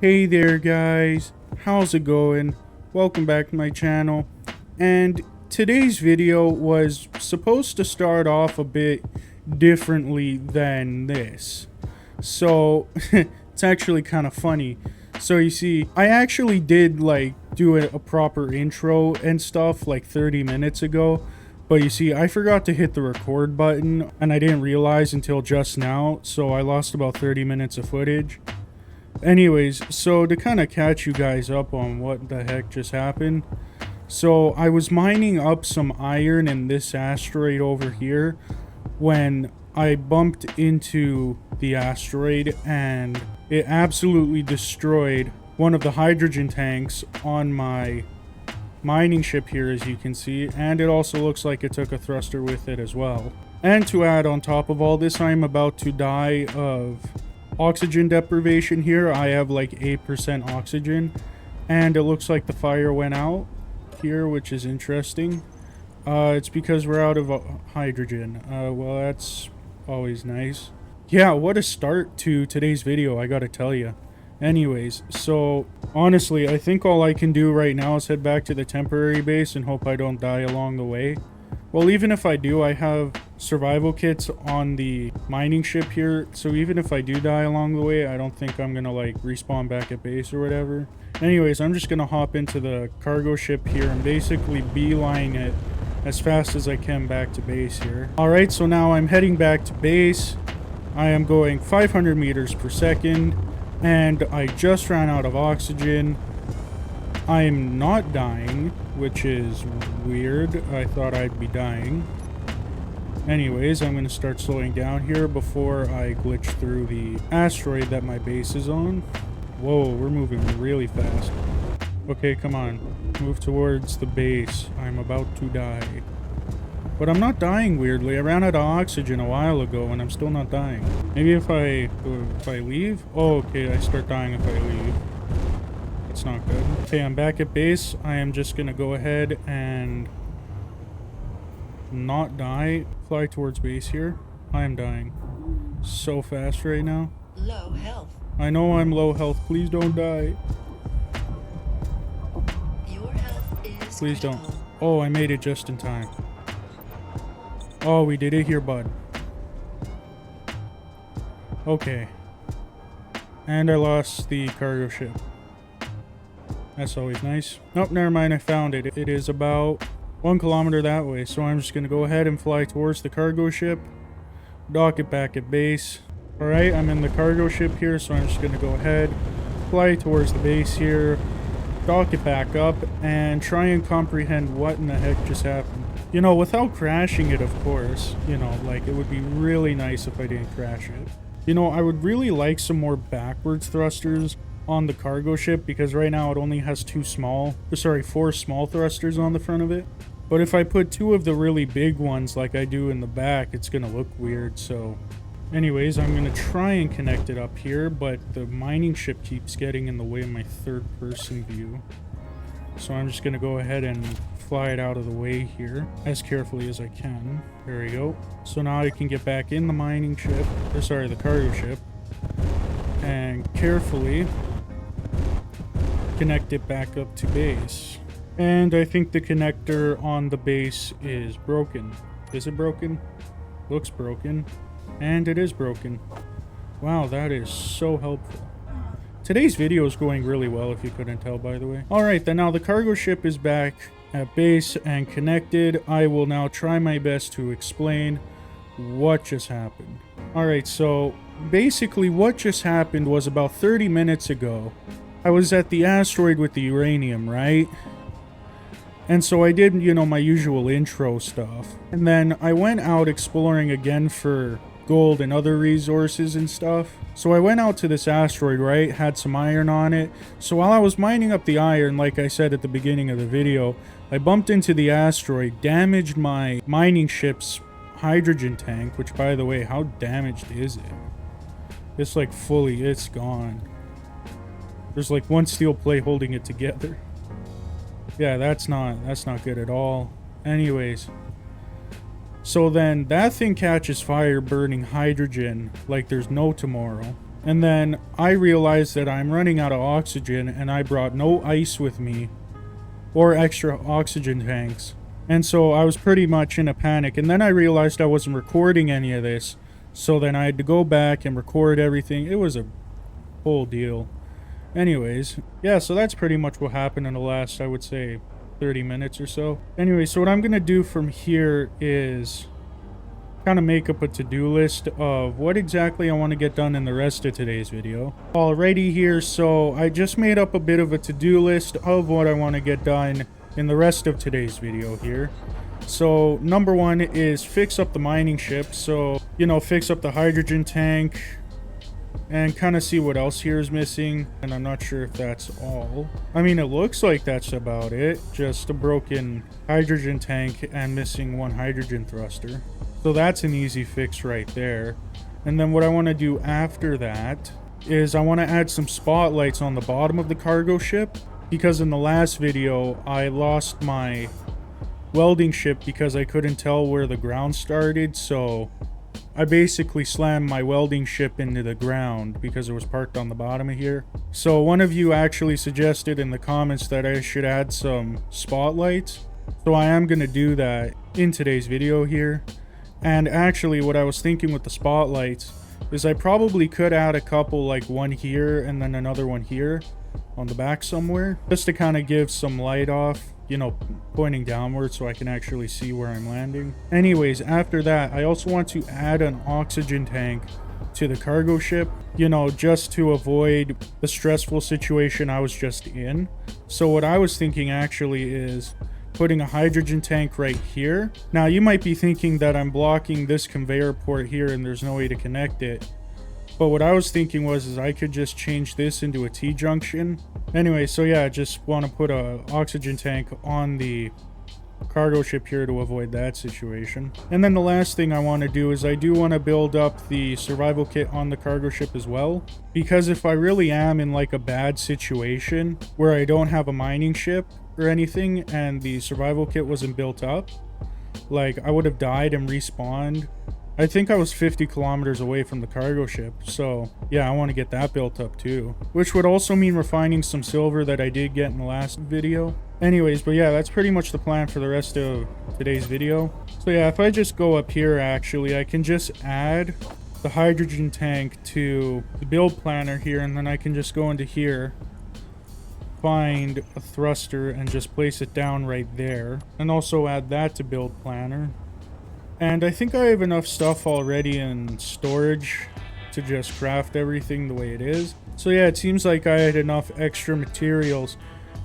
Hey there guys, how's it going? Welcome back to my channel. And today's video was supposed to start off a bit differently than this. So it's actually kind of funny. So you see, I actually did do a proper intro and stuff like 30 minutes ago. But you see, I forgot to hit the record button and I didn't realize until just now. So I lost about 30 minutes of footage. Anyways, so to kind of catch you guys up on what the heck just happened. So I was mining up some iron in this asteroid over here when I bumped into the asteroid and it absolutely destroyed one of the hydrogen tanks on my mining ship here, as you can see, and it also looks like it took a thruster with it as well. And to add on top of all this, I'm about to die of oxygen deprivation here. I have like 8% oxygen and it looks like the fire went out here, which is interesting. It's because we're out of hydrogen. Well, that's always nice. Yeah, what a start to today's video, I gotta tell you. Anyways, so honestly, I think all I can do right now is head back to the temporary base and hope I don't die along the way. Well, even if I do, I have survival kits on the mining ship here, so even if I do die along the way, I don't think I'm gonna respawn back at base or whatever. Anyways, I'm just gonna hop into the cargo ship here and basically beeline it as fast as I can back to base here. Alright, so now I'm heading back to base. I am going 500 meters per second, and I just ran out of oxygen. I'm not dying, which is weird. I thought I'd be dying. Anyways, I'm going to start slowing down here before I glitch through the asteroid that my base is on. Whoa, we're moving really fast. Okay, come on. Move towards the base. I'm about to die. But I'm not dying weirdly. I ran out of oxygen a while ago and I'm still not dying. Maybe if I leave? Oh, okay, I start dying if I leave. That's not good. Okay, I'm back at base. I am just gonna go ahead and not die. Fly towards base here. I am dying so fast right now. Low health. I know I'm low health. Please don't die. Your health is Please don't. critical. Oh, I made it just in time. Oh, we did it here, bud. Okay. And I lost the cargo ship. That's always nice. Nope, never mind, I found it. It is about 1 kilometer that way, so I'm just gonna go ahead and fly towards the cargo ship. Dock it back at base. Alright, I'm in the cargo ship here, so I'm just gonna go ahead, fly towards the base here, dock it back up, and try and comprehend what in the heck just happened. You know, without crashing it, of course. You know, it would be really nice if I didn't crash it. You know, I would really like some more backwards thrusters on the cargo ship, because right now it only has 4 small thrusters on the front of it. But if I put 2 of the really big ones like I do in the back, it's gonna look weird. So anyways, I'm gonna try and connect it up here, but the mining ship keeps getting in the way of my third person view. So I'm just gonna go ahead and fly it out of the way here as carefully as I can. There we go. So now I can get back in the mining ship, or sorry, the cargo ship, and carefully connect it back up to base. And I think the connector on the base is broken. Is it broken? Looks broken. And it is broken. Wow, that is so helpful. Today's video is going really well, if you couldn't tell, by the way. Alright, then now the cargo ship is back at base and connected. I will now try my best to explain what just happened. Alright, so basically what just happened was about 30 minutes ago, I was at the asteroid with the uranium, right? And so I did, you know, my usual intro stuff. And then I went out exploring again for gold and other resources and stuff. So I went out to this asteroid, right? Had some iron on it. So while I was mining up the iron, like I said at the beginning of the video, I bumped into the asteroid, damaged my mining ship's hydrogen tank, which, by the way, how damaged is it? It's it's gone. There's one steel plate holding it together. Yeah, that's not good at all. Anyways, so then that thing catches fire burning hydrogen like there's no tomorrow. And then I realized that I'm running out of oxygen and I brought no ice with me or extra oxygen tanks. And so I was pretty much in a panic. And then I realized I wasn't recording any of this. So then I had to go back and record everything. It was a whole deal. Anyways, yeah, so that's pretty much what happened in the last, I would say, 30 minutes or so. Anyway, so what I'm going to do from here is kind of make up a to-do list of what exactly I want to get done in the rest of today's video. Alrighty here, so I just made up a bit of a to-do list of what I want to get done in the rest of today's video here. So number one is fix up the mining ship. So, you know, fix up the hydrogen tank and kind of see what else here is missing. And I'm not sure if that's all. I mean, it looks like that's about it. Just a broken hydrogen tank and missing one hydrogen thruster. So that's an easy fix right there. And then what I want to do after that is I want to add some spotlights on the bottom of the cargo ship. Because in the last video, I lost my welding ship because I couldn't tell where the ground started. So I basically slammed my welding ship into the ground because it was parked on the bottom of here. So one of you actually suggested in the comments that I should add some spotlights. So I am going to do that in today's video here. And actually what I was thinking with the spotlights is I probably could add a couple, like one here and then another one here on the back somewhere, just to kind of give some light off, you know, pointing downward so I can actually see where I'm landing. Anyways, after that, I also want to add an oxygen tank to the cargo ship, you know, just to avoid the stressful situation I was just in. So what I was thinking actually is putting a hydrogen tank right here. Now you might be thinking that I'm blocking this conveyor port here and there's no way to connect it. But what I was thinking is I could just change this into a T-junction. Anyway, so yeah, I just want to put a oxygen tank on the cargo ship here to avoid that situation. And then the last thing I want to do is I do want to build up the survival kit on the cargo ship as well. Because if I really am in like a bad situation where I don't have a mining ship or anything and the survival kit wasn't built up, like I would have died and respawned. I think I was 50 kilometers away from the cargo ship, so yeah, I want to get that built up too. Which would also mean refining some silver that I did get in the last video. Anyways, but yeah, that's pretty much the plan for the rest of today's video. So yeah, if I just go up here actually, I can just add the hydrogen tank to the build planner here, and then I can just go into here, find a thruster and just place it down right there, and also add that to build planner. And I think I have enough stuff already in storage to just craft everything the way it is. So yeah, it seems like I had enough extra materials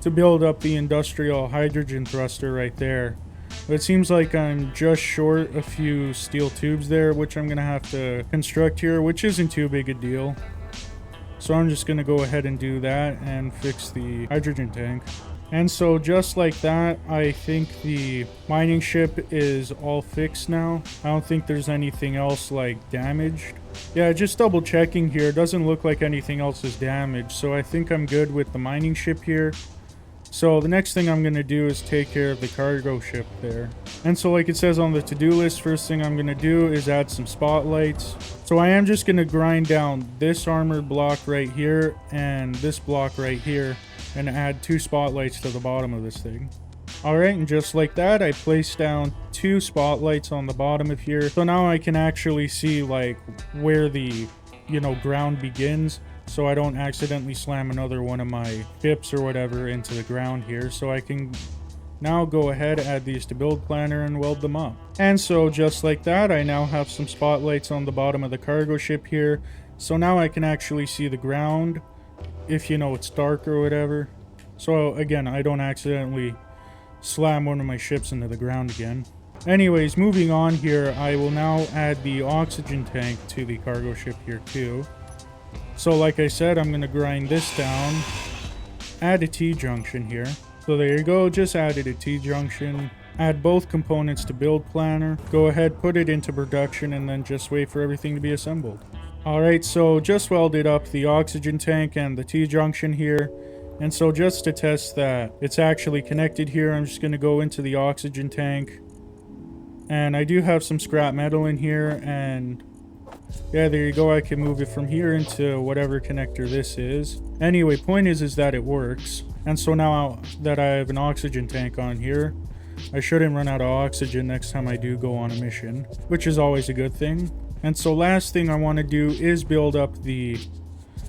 to build up the industrial hydrogen thruster right there. But it seems like I'm just short a few steel tubes there, which I'm going to have to construct here, which isn't too big a deal. So I'm just going to go ahead and do that and fix the hydrogen tank. And so just like that, I think the mining ship is all fixed now. I don't think there's anything else like damaged. Yeah, just double checking here. It doesn't look like anything else is damaged. So I think I'm good with the mining ship here. So the next thing I'm going to do is take care of the cargo ship there. And so like it says on the to-do list, first thing I'm going to do is add some spotlights. So I am just going to grind down this armored block right here and this block right here and add 2 spotlights to the bottom of this thing. Alright, and just like that, I placed down 2 spotlights on the bottom of here. So now I can actually see like where the, you know, ground begins. So I don't accidentally slam another one of my ships or whatever into the ground here. So I can now go ahead, add these to build planner and weld them up. And so just like that, I now have some spotlights on the bottom of the cargo ship here. So now I can actually see the ground if, you know, it's dark or whatever. So again, I don't accidentally slam one of my ships into the ground again. Anyways, moving on here, I will now add the oxygen tank to the cargo ship here too. So like I said, I'm going to grind this down, add a T-junction here. So there you go, just added a T-junction. Add both components to build planner. Go ahead, put it into production, and then just wait for everything to be assembled. Alright, so just welded up the oxygen tank and the T-junction here. And so just to test that it's actually connected here, I'm just going to go into the oxygen tank. And I do have some scrap metal in here, and Yeah, there you go. I can move it from here into whatever connector this is. Anyway, point is that it works. And so now that I have an oxygen tank on here, I shouldn't run out of oxygen next time I do go on a mission, which is always a good thing. And so last thing I want to do is build up the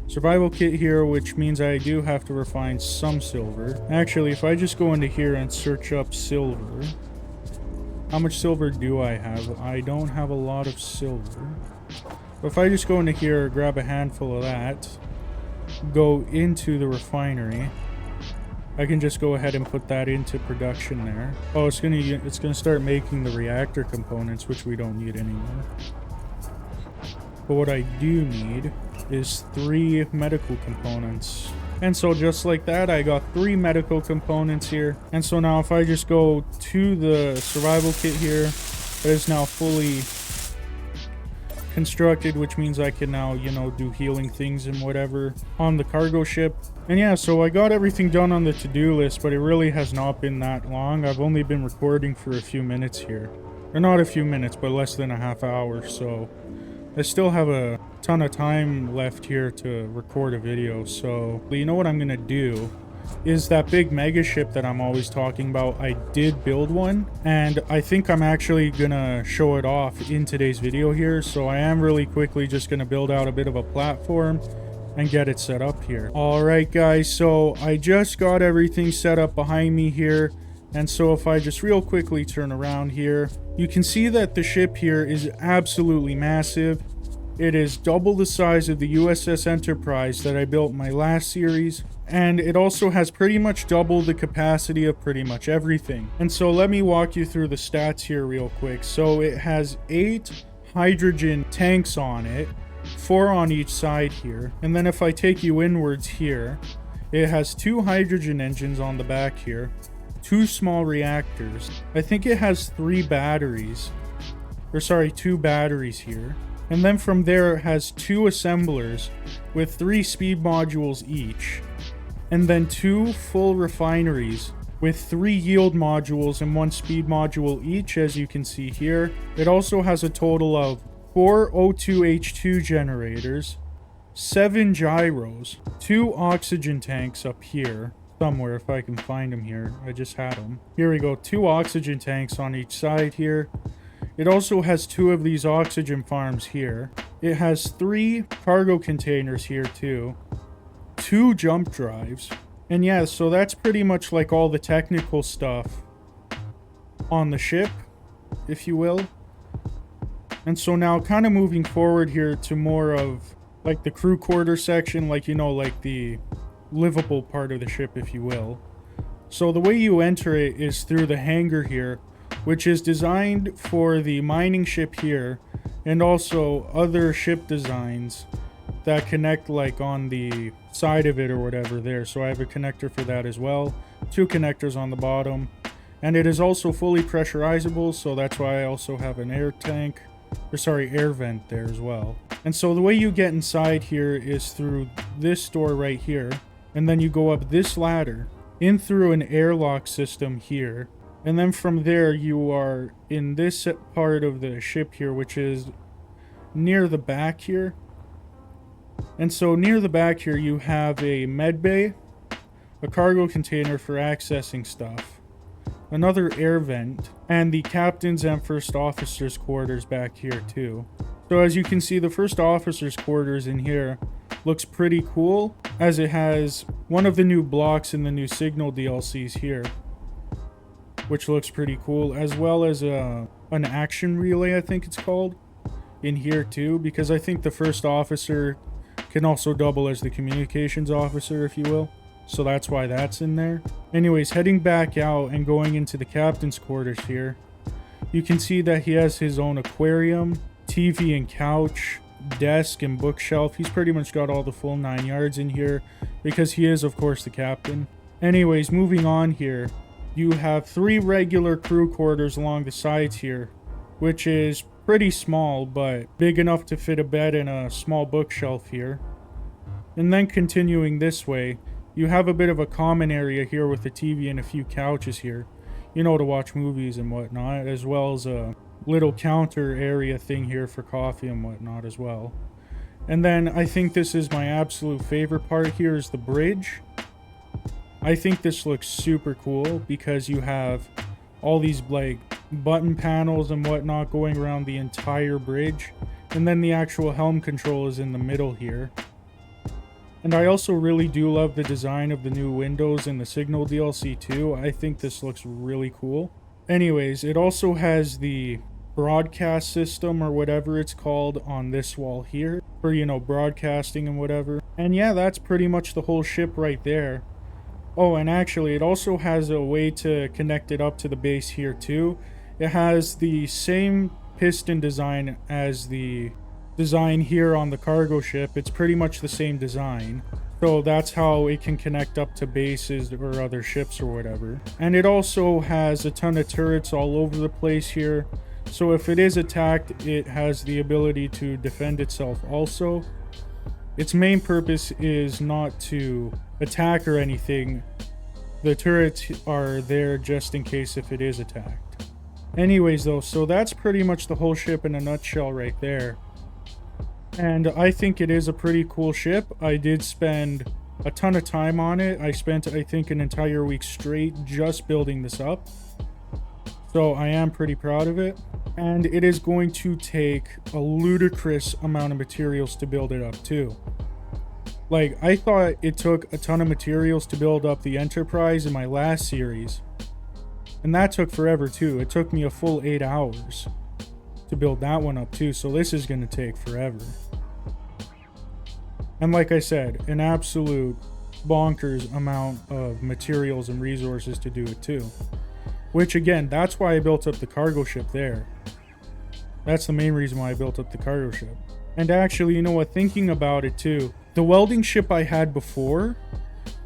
survival kit here, which means I do have to refine some silver. Actually, if I just go into here and search up silver, how much silver do I have? I don't have a lot of silver. But if I just go into here, grab a handful of that, go into the refinery, I can just go ahead and put that into production there. Oh, it's gonna start making the reactor components, which we don't need anymore. But what I do need is 3 medical components. And so just like that, I got 3 medical components here. And so now if I just go to the survival kit here, it is now fully constructed, which means I can now, you know, do healing things and whatever on the cargo ship. And yeah, so I got everything done on the to-do list, but it really has not been that long. I've only been recording for a few minutes here. Or not a few minutes, but less than a half hour, so I still have a ton of time left here to record a video. So you know what I'm gonna do is that big mega ship that I'm always talking about. I did build one, and I think I'm actually gonna show it off in today's video here. So I am really quickly just gonna build out a bit of a platform and get it set up here. Alright guys, so I just got everything set up behind me here. And so if I just real quickly turn around here, you can see that the ship here is absolutely massive. It is double the size of the USS Enterprise that I built in my last series. And it also has pretty much double the capacity of pretty much everything. And so let me walk you through the stats here real quick. So it has 8 hydrogen tanks on it, 4 on each side here. And then if I take you inwards here, it has 2 hydrogen engines on the back here, 2 small reactors. I think it has 3 batteries, or sorry, 2 batteries here. And then from there it has 2 assemblers with 3 speed modules each. And then 2 full refineries with 3 yield modules and 1 speed module each, as you can see here. It also has a total of 4 O2H2 generators, 7 gyros, 2 oxygen tanks up here somewhere, if I can find them here. I just had them. Here we go, 2 oxygen tanks on each side here. It also has 2 of these oxygen farms here. It has 3 cargo containers here too, 2 jump drives. And yeah, so that's pretty much like all the technical stuff on the ship, if you will. And so now kind of moving forward here to more of like the crew quarter section, like, you know, like the livable part of the ship, if you will. So the way you enter it is through the hangar here, which is designed for the mining ship here and also other ship designs that connect like on the side of it or whatever there. So I have a connector for that as well, 2 connectors on the bottom, and it is also fully pressurizable, so that's why I also have an air tank, or sorry, air vent there as well. And so the way you get inside here is through this door right here, and then you go up this ladder in through an airlock system here. And then from there, you are in this part of the ship here, which is near the back here. And so near the back here, you have a med bay, a cargo container for accessing stuff, another air vent, and the captain's and first officer's quarters back here too. So as you can see, the first officer's quarters in here looks pretty cool, as it has one of the new blocks in the new Signal DLCs here, which looks pretty cool, as well as an action relay, I think it's called, in here too, because I think the first officer can also double as the communications officer, if you will. So that's why that's in there. Anyways, heading back out and going into the captain's quarters here, you can see that he has his own aquarium, TV and couch, desk and bookshelf. He's pretty much got all the full 9 yards in here because he is, of course, the captain. Anyways, moving on here, you have 3 regular crew quarters along the sides here, which is pretty small, but big enough to fit a bed and a small bookshelf here. And then continuing this way, you have a bit of a common area here with a TV and a few couches here, you know, to watch movies and whatnot, as well as a little counter area thing here for coffee and whatnot as well. And then I think this is my absolute favorite part here is the bridge. I think this looks super cool because you have all these like button panels and whatnot going around the entire bridge. And then the actual helm control is in the middle here. And I also really do love the design of the new windows in the Signal DLC too. I think this looks really cool. Anyways, it also has the broadcast system or whatever it's called on this wall here for, you know, broadcasting and whatever. And yeah, that's pretty much the whole ship right there. Oh, and actually it also has a way to connect it up to the base here too. It has the same piston design as the design here on the cargo ship. It's pretty much the same design. So that's how it can connect up to bases or other ships or whatever. And it also has a ton of turrets all over the place here. So if it is attacked, it has the ability to defend itself also. Its main purpose is not to attack or anything. The turrets are there just in case if it is attacked. Anyways though, so that's pretty much the whole ship in a nutshell right there. And I think it is a pretty cool ship. I did spend a ton of time on it. I spent, I think, an entire week straight just building this up. So I am pretty proud of it. And it is going to take a ludicrous amount of materials to build it up too. Like, I thought it took a ton of materials to build up the Enterprise in my last series. And that took forever too. It took me a full 8 hours to build that one up too. So this is going to take forever. And like I said, an absolute bonkers amount of materials and resources to do it too. Which again, that's why I built up the cargo ship there. That's the main reason why I built up the cargo ship. And actually, you know what, thinking about it too, the welding ship I had before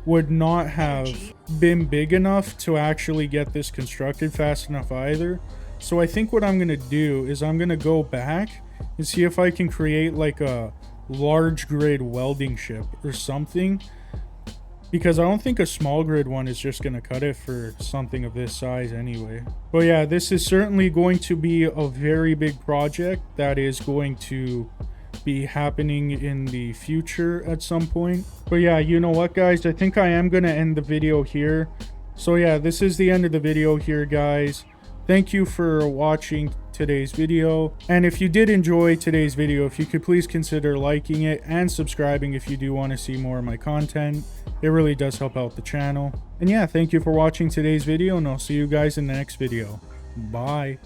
would not have been big enough to actually get this constructed fast enough either. So I think what I'm going to do is I'm going to go back and see if I can create like a large grid welding ship or something. Because I don't think a small grid one is just going to cut it for something of this size anyway. But yeah, this is certainly going to be a very big project that is going to be happening in the future at some point. But yeah, you know what guys, I think I am going to end the video here. So yeah, this is the end of the video here guys. Thank you for watching today's video. And if you did enjoy today's video, if you could please consider liking it and subscribing if you do want to see more of my content. It really does help out the channel. And yeah, thank you for watching today's video and I'll see you guys in the next video. Bye.